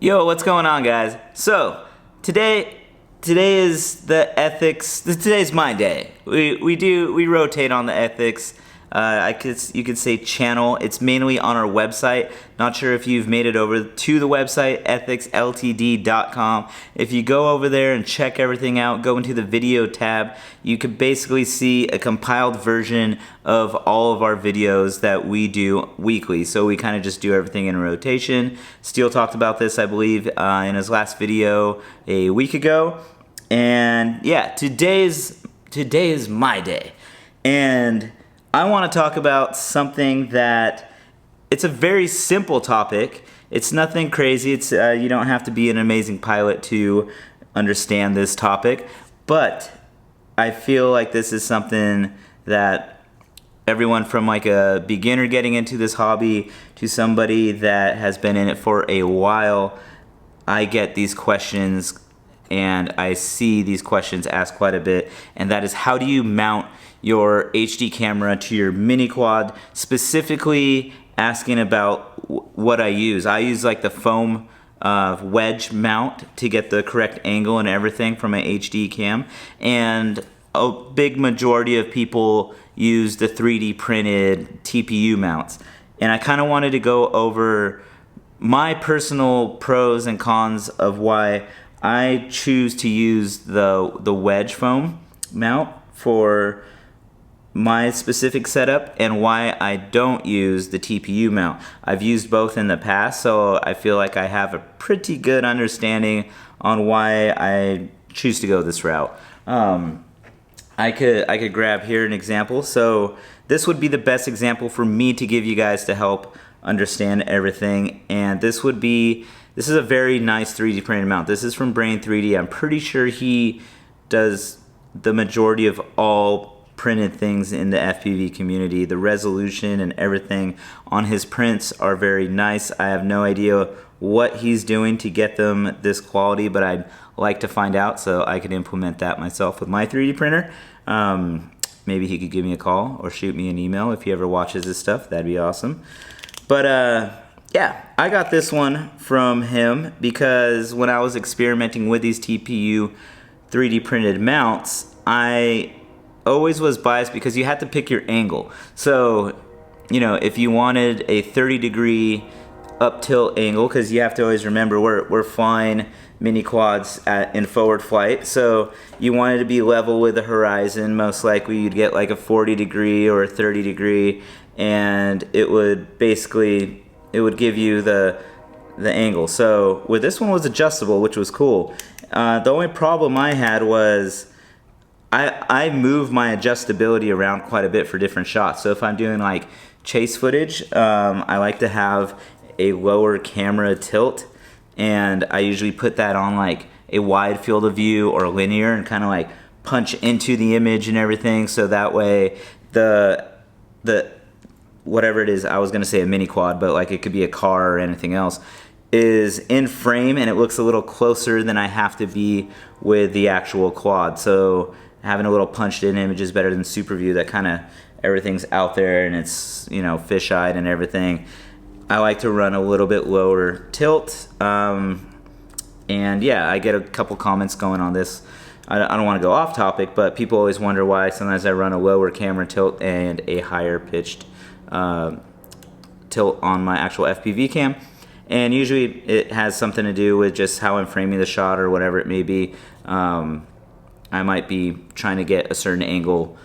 Yo, what's going on, guys? So today is the ETHiX. Today's my day. We rotate on the ETHiX. You could say channel. It's mainly on our website. Not sure if you've made it over to the website, ethixltd.com. If you go over there and check everything out, go into the video tab, you could basically see a compiled version of all of our videos that we do weekly. So we kind of just do everything in rotation. Steele talked about this, I believe, in his last video a week ago. And yeah, today is my day. And I want to talk about something that it's a very simple topic. It's nothing crazy. It's you don't have to be an amazing pilot to understand this topic, but I feel like this is something that everyone from like a beginner getting into this hobby to somebody that has been in it for a while, I get these questions and I see these questions asked quite a bit, and that is, how do you mount your HD camera to your mini quad? Specifically asking about what I use. I use like the foam wedge mount to get the correct angle and everything from my HD cam, and a big majority of people use the 3D printed TPU mounts. And I kind of wanted to go over my personal pros and cons of why I choose to use the wedge foam mount for my specific setup and why I don't use the TPU mount. I've used both in the past, so I feel like I have a pretty good understanding on why I choose to go this route. I could grab here an example. So this would be the best example for me to give you guys to help understand everything. And this is a very nice 3D printed mount. This is from Brain 3D. I'm pretty sure he does the majority of all printed things in the FPV community. The resolution and everything on his prints are very nice. I have no idea what he's doing to get them this quality, but I'd like to find out so I could implement that myself with my 3D printer. Maybe he could give me a call or shoot me an email if he ever watches this stuff. That'd be awesome. But yeah, I got this one from him because when I was experimenting with these TPU 3D printed mounts, I always was biased because you had to pick your angle. So, you know, if you wanted a 30-degree up tilt angle, because you have to always remember we're flying mini quads in forward flight, so you wanted to be level with the horizon. Most likely you'd get like a 40-degree or a 30-degree, and it would give you the angle. So with this one was adjustable, which was cool. The only problem I had was I move my adjustability around quite a bit for different shots. So if I'm doing like chase footage, I like to have a lower camera tilt, and I usually put that on like a wide field of view or linear and kind of like punch into the image and everything, so that way the whatever it is, I was gonna say a mini quad, but like it could be a car or anything else, is in frame and it looks a little closer than I have to be with the actual quad. So having a little punched in image is better than super view that kind of everything's out there and it's, you know, fish-eyed and everything. I like to run a little bit lower tilt, and yeah, I get a couple comments going on this. I don't want to go off topic, but people always wonder why sometimes I run a lower camera tilt and a higher pitched tilt on my actual FPV cam. And usually it has something to do with just how I'm framing the shot or whatever it may be. I might be trying to get a certain angle,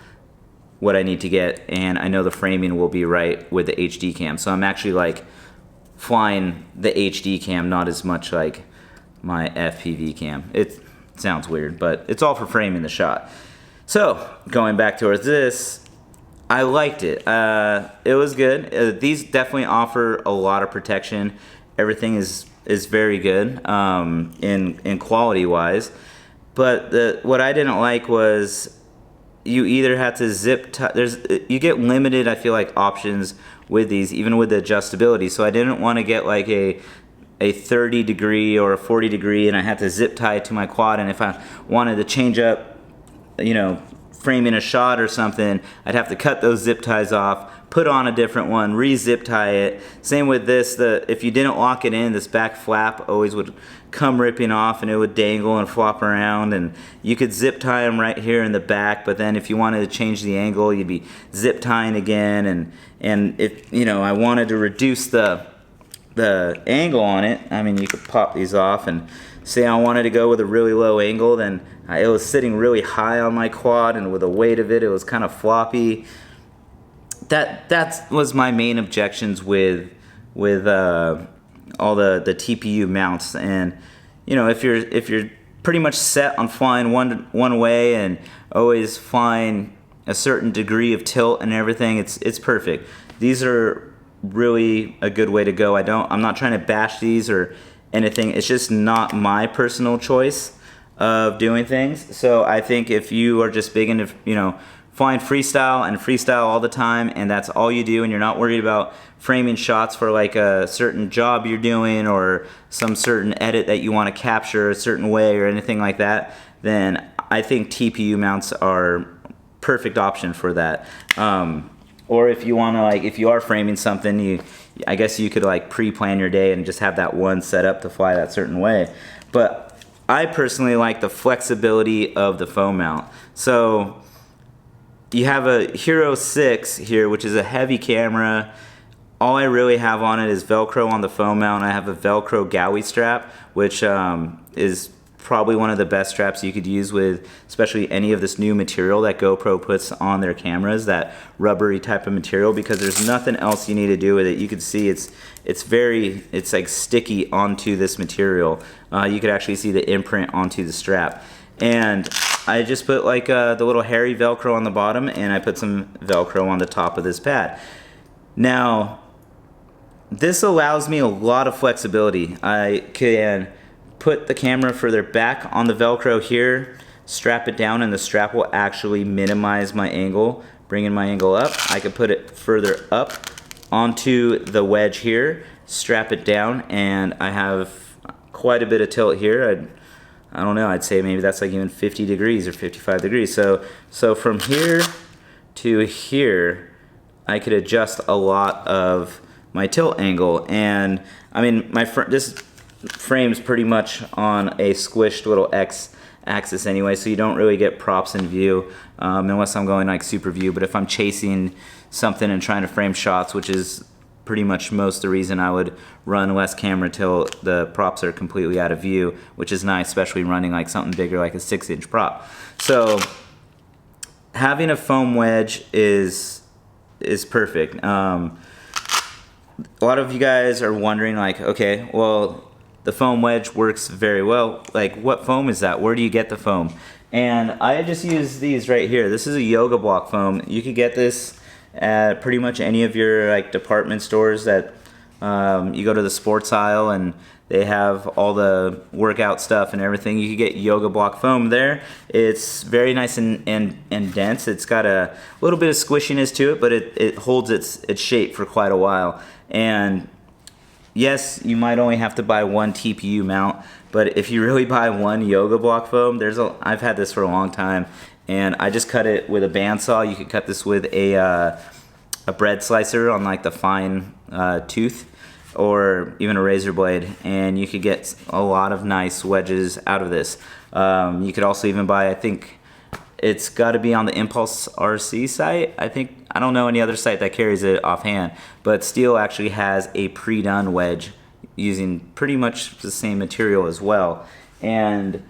what I need to get, and I know the framing will be right with the HD cam. So I'm actually like flying the HD cam, not as much like my FPV cam. It sounds weird, but it's all for framing the shot. So going back towards this, I liked it. It was good. These definitely offer a lot of protection. Everything is very good in quality wise. But what I didn't like was you either have to zip tie. You get limited, I feel like, options with these, even with the adjustability. So I didn't want to get like a 30-degree or a 40-degree and I had to zip tie it to my quad, and if I wanted to change up, you know, framing a shot or something, I'd have to cut those zip ties off, put on a different one, re-zip tie it. Same with this, if you didn't lock it in, this back flap always would come ripping off and it would dangle and flop around, and you could zip tie them right here in the back, but then if you wanted to change the angle, you'd be zip tying again, and if, you know, I wanted to reduce the angle on it, I mean, you could pop these off, and say I wanted to go with a really low angle, then it was sitting really high on my quad, and with the weight of it, it was kind of floppy. That was my main objections with all the TPU mounts. And you know, if you're pretty much set on flying one way and always flying a certain degree of tilt and everything, it's perfect. These are really a good way to go. I'm not trying to bash these or anything. It's just not my personal choice of doing things. So I think if you are just big into, you know, flying freestyle all the time, and that's all you do, and you're not worried about framing shots for like a certain job you're doing or some certain edit that you want to capture a certain way or anything like that, then I think TPU mounts are perfect option for that. Or if you want to, like, if you are framing something, I guess you could like pre-plan your day and just have that one set up to fly that certain way. But I personally like the flexibility of the foam mount. So you have a Hero 6 here, which is a heavy camera. All I really have on it is Velcro on the foam mount. I have a Velcro Gowie strap, which is probably one of the best straps you could use with especially any of this new material that GoPro puts on their cameras, that rubbery type of material, because there's nothing else you need to do with it. You can see it's like sticky onto this material. You could actually see the imprint onto the strap. And I just put like the little hairy Velcro on the bottom, and I put some Velcro on the top of this pad. Now, this allows me a lot of flexibility. I can put the camera further back on the Velcro here, strap it down, and the strap will actually minimize my angle, bringing my angle up. I could put it further up onto the wedge here, strap it down, and I have quite a bit of tilt here. I don't know, I'd say maybe that's like even 50 degrees or 55 degrees. So from here to here, I could adjust a lot of my tilt angle. And I mean, this frame's pretty much on a squished little X axis anyway, so you don't really get props in view unless I'm going like super view. But if I'm chasing something and trying to frame shots, which is pretty much most the reason I would run less camera till the props are completely out of view, which is nice, especially running like something bigger like a 6-inch prop. So having a foam wedge is perfect. A lot of you guys are wondering, like, okay, well, the foam wedge works very well. Like, what foam is that? Where do you get the foam? And I just use these right here. This is a Yoga Block foam. You could get this at pretty much any of your like department stores that you go to the sports aisle and they have all the workout stuff and everything. You can get Yoga Block foam there. It's very nice and dense. It's got a little bit of squishiness to it, but it holds its shape for quite a while. And yes, you might only have to buy one TPU mount, but if you really buy one Yoga Block foam, I've had this for a long time, and I just cut it with a bandsaw. You could cut this with a bread slicer on like the fine tooth, or even a razor blade, and you could get a lot of nice wedges out of this. You could also even buy, I think it's got to be on the Impulse RC site. I don't know any other site that carries it offhand, but Steel actually has a pre-done wedge using pretty much the same material as well, and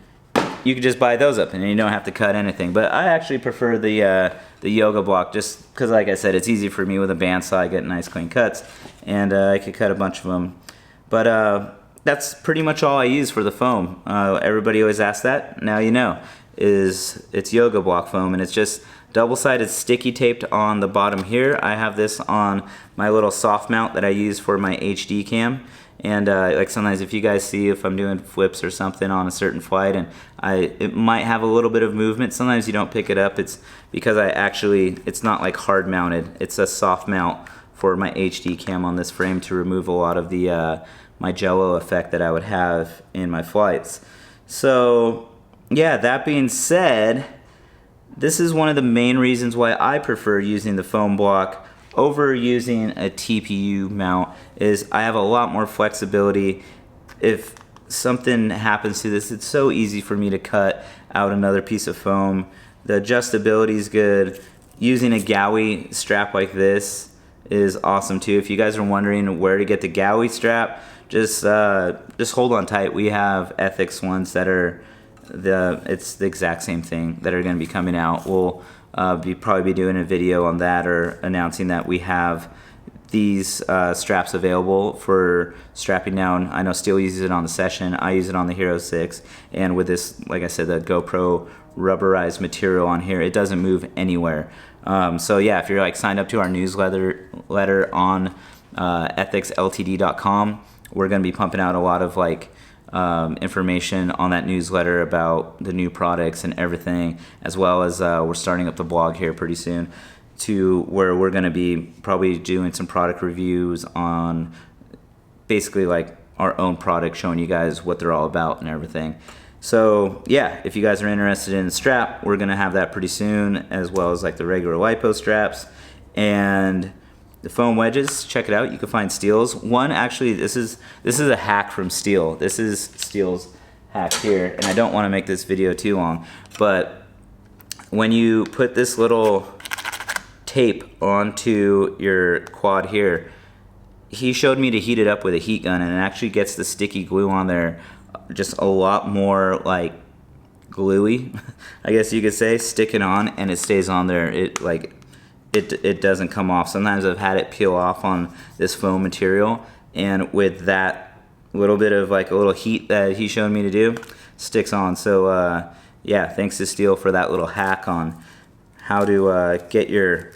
you can just buy those up and you don't have to cut anything. But I actually prefer the Yoga Block, just because, like I said, it's easy for me with a bandsaw. I get nice clean cuts, and I could cut a bunch of them. But that's pretty much all I use for the foam. Everybody always asks that. Now you know. It's Yoga Block foam, and it's just double-sided sticky taped on the bottom here. I have this on my little soft mount that I use for my HD cam. And like sometimes if you guys see if I'm doing flips or something on a certain flight and it might have a little bit of movement, sometimes you don't pick it up. It's because it's not like hard mounted. It's a soft mount for my HD cam on this frame to remove a lot of the my jello effect that I would have in my flights. So yeah, that being said, this is one of the main reasons why I prefer using the foam block over using a TPU mount is I have a lot more flexibility. If something happens to this, it's so easy for me to cut out another piece of foam. The adjustability is good. Using a Gowie strap like this is awesome too. If you guys are wondering where to get the Gowie strap, just hold on tight. We have ETHiX ones that are it's the exact same thing that are going to be coming out. We'll probably be doing a video on that or announcing that we have these straps available for strapping down. I know Steel uses it on the Session. I use it on the Hero 6, and with this, like I said, the GoPro rubberized material on here, it doesn't move anywhere. So yeah, if you're like signed up to our newsletter on ethixltd.com, we're going to be pumping out a lot of like information on that newsletter about the new products and everything, as well as we're starting up the blog here pretty soon, to where we're going to be probably doing some product reviews on basically like our own product, showing you guys what they're all about and everything. So yeah, if you guys are interested in the strap, we're going to have that pretty soon, as well as like the regular LiPo straps and the foam wedges. Check it out. You can find Steel's one. Actually, this is a hack from Steel. This is Steel's hack here, and I don't want to make this video too long, but when you put this little tape onto your quad here, he showed me to heat it up with a heat gun, and it actually gets the sticky glue on there just a lot more like gluey, I guess you could say, sticking on, and it stays on there. It doesn't come off. Sometimes I've had it peel off on this foam material, and with that little bit of like a little heat that he showed me to do, sticks on. So yeah, thanks to Steel for that little hack on how to get your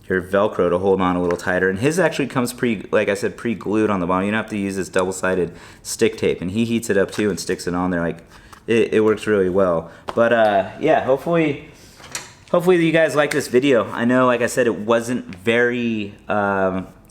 Velcro to hold on a little tighter. And his actually comes like I said, pre-glued on the bottom. You don't have to use this double-sided stick tape, and he heats it up too and sticks it on there. Like it works really well. But yeah, hopefully you guys like this video. I know, like I said, it wasn't very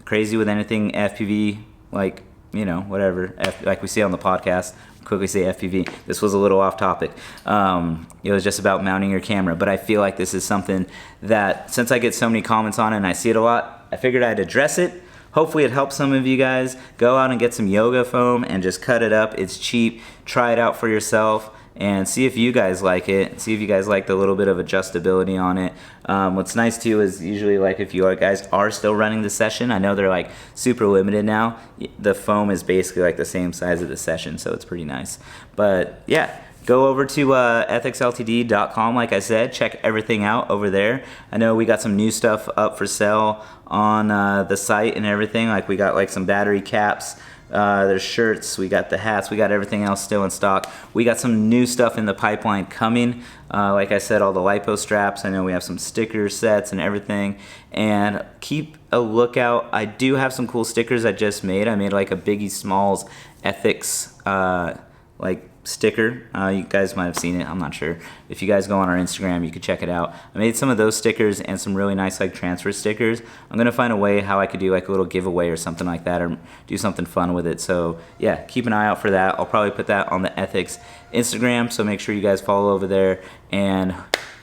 crazy with anything FPV, like, you know, whatever, like we say on the podcast, quickly say FPV. This was a little off topic. It was just about mounting your camera, but I feel like this is something that, since I get so many comments on it and I see it a lot, I figured I'd address it. Hopefully it helps some of you guys. Go out and get some yoga foam and just cut it up. It's cheap. Try it out for yourself and see if you guys like it. See if you guys like the little bit of adjustability on it. What's nice too is usually, like, if you guys are still running the Session, I know they're like super limited now. The foam is basically like the same size as the Session, so it's pretty nice. But yeah, go over to ethixltd.com, like I said. Check everything out over there. I know we got some new stuff up for sale on the site and everything. Like, we got like some battery caps. There's shirts, we got the hats, we got everything else still in stock. We got some new stuff in the pipeline coming. Like I said, all the LiPo straps. I know we have some sticker sets and everything. And keep a lookout. I do have some cool stickers I just made. I made like a Biggie Smalls ETHiX like sticker. You guys might have seen it, I'm not sure. If you guys go on our Instagram, you could check it out. I made some of those stickers and some really nice like transfer stickers. I'm gonna find a way how I could do like a little giveaway or something like that, or do something fun with it. So yeah, keep an eye out for that. I'll probably put that on the ETHiX Instagram, so make sure you guys follow over there. And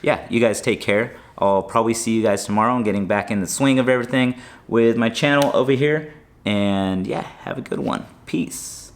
yeah, you guys take care. I'll probably see you guys tomorrow. I'm getting back in the swing of everything with my channel over here. And yeah, have a good one. Peace.